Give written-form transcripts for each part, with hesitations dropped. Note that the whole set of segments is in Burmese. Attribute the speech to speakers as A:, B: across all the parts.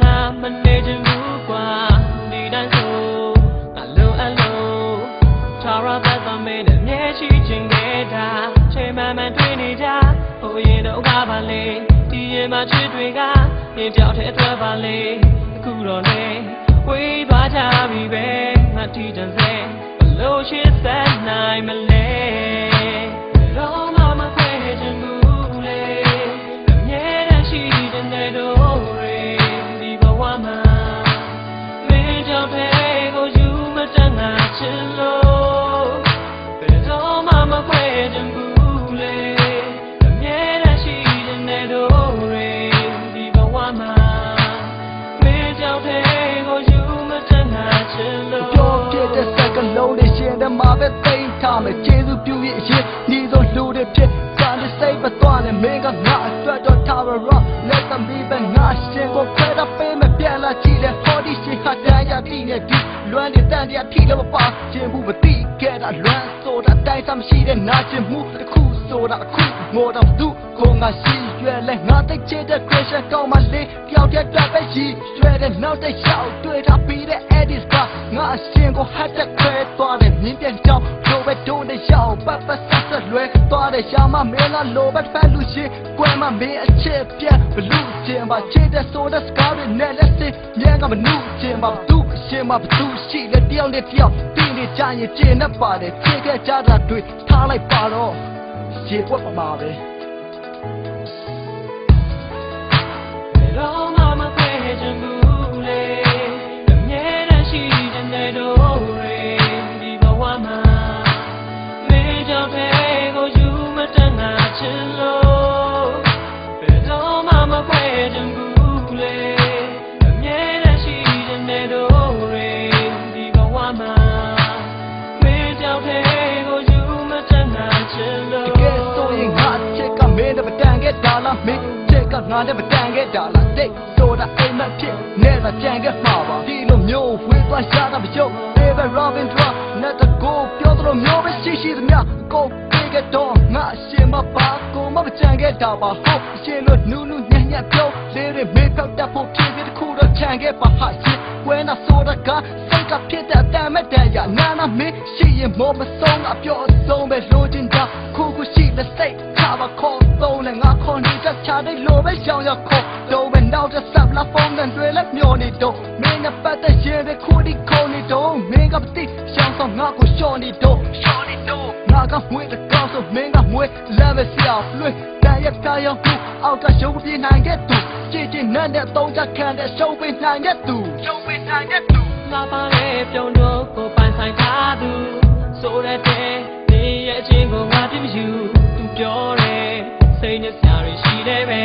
A: nga manage qua đi đang số alo alo Tara bata me de nye chi ching de da che ma man twi ni ja ho yin do ga ba le ti yin ma chit twi ga yin pyaw the twat ba le aku ro ne wei twa ja bi be nga ti jan se lo shit set nai ma le ro ma ma kwe jin mu le nye da shi jin de do re di ba wa ma me jaw the ko yu ma tan nga chin lo
B: mà về tây thà mà chế du biểu hiện shit đi rồi lưu để chết cả để xây và toàn là mình có ngã cho thà và rock let them be bên ngã xem có phải đã bên mà biết là chỉ để họ đi xem hạt đá ya đi nghe đi loan để tan đi thì là bao xem bu vật tí kẻ đã loan số đã tay xăm xí để nã xem mu để khu số đã khu ngồi đọc tu không ngã xí duyên lại ngã tay chế để creation cao mà đi theo theo đã phải gì duyên để nào tay chào tuổi đã bị để edit cả ngã xem có hát đã quay toàn để nhìn tiền trong đồ về đồ để chào bắt bắt sát lưỡi toàn để chào mà mẹ là lô bắt phải lưu chi quay mà mẹ chết bia và lưu tiền mà chế để số đã scar để nè let's see nhẹ cả mà lưu tiền mà tu xem mà tu chỉ để tiêu tin để trả như chế nắp bà để chế cái trả ra tuổi thà lại bà đó chế quất bà về
A: ro ma ma kwe jin mu le nye da shi jin de do re di ba wa ma me jaw the ko yu ma tan nga chin lo ro ma ma kwe jin mu le nye da shi jin de do re di ba wa ma me jaw the ko yu ma tan nga chin lo
B: ke so yin ha che ka me da ba tan ke da la meငါနဲ့မတန်ခဲ့တာလားတိတ်ဆိုတာအိမ်မဖြစ်နဲ့သာကြံခဲ့မှာပါဒီလိုမျိုးဝေးသွားရှာတာမချုပ် Baby Robin Drop နဲ့တကိုပြောသလိုမျိုးပဲရှိသမျှကိုပေးခဲ့တော့ငါအရှင်မပါကိုမကြံခဲ့တာပါဟုတ်အရှင်လို့နူးနူးညံ့ညံ့ပြောလေးတွေမေးဖြောက်တတ်ဖို့ဖြစ်ဖြစ်တစ်ခုတော့ခြံခဲ့ပါဟာရှင်ဝဲနာဆိုတာကစိတ်ကဖြစ်တဲ့အတန်မဲ့တန်ရနာနာမင်းရှိရင်မောမဆုံးအပြောအဆုံးပဲလိုချင်တာခုခုရှိလက်စိတ်ချပါခေါ်သုံးနဲ့ငါခေါ်နေတတ်ချတဲ့လိုပဲရှောင်ရခေါ်တော့ပဲနောက်တစ်ဆပ်လာဖုန်းနဲ့တွေ့လက်မျောနေတော့မင်းနဲ့ပတ်သက်ရင်ပဲခုဒီခေါ်နေတော့မင်းကမသိရှောင်ဆောင်ငါကိုရှော့နေတော့ငါကမွေးတဲ့ကောင်းဆိုမင်းကမွေးလက်ပဲဆောက်လွှဲတန်ရတာရောအောက်ကရှုံးပြနိုင်တဲ့သူကြည်ကြည်နဲ့သုံးချက်ခံတဲ့ရှုံးပြနိုင်တဲ့သူ
A: ငါပါလေပြုံးတော့ကိုပိုင်ဆိုင်ထားသူဆိုတဲ့နေရဲ့အချင်းကိုငါပြမယူသူပြောတယ်စိတ်နဲ့စရာရှိတယ်ပဲ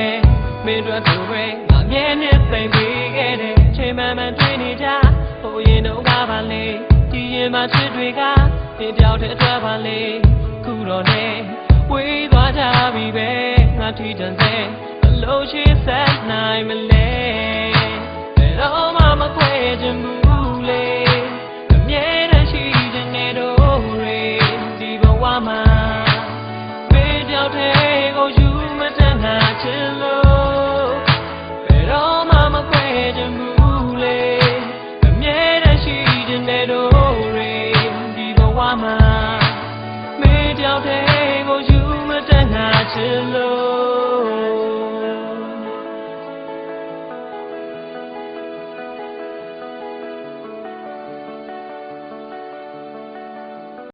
A: မင်းတို့သူပဲငါမြဲနဲ့သိမ့်ပေးခဲ့တယ်ချိန်မှန်မှန်တွေ့နေကြဟိုရင်တော့ကပါလေဒီရင်မှချစ်တွေကသင်ပြောက်တဲ့အတွက်ပါလေခုတော့နေဝေးသွားကြပြီပဲငါထီတန်စေအလို့ရှိဆက်နိုင်မလဲဘယ်တော့မှမခွဲချင်ဘူးလေအမြဲတမ်းရှိခြင်းနဲ့တော့ရေဒီဘဝမှာမေးပြောက်တဲ့ကိုယူမတန်တာချင်လို့ဘယ်တော့မှမခွဲချင်ဘူးလေအမြဲတမ်းရှိခြင်းနဲ့တော့ရေဒီဘဝမှာမေးပြောက်တဲ့ကိုယူမတန်တာချင်လို့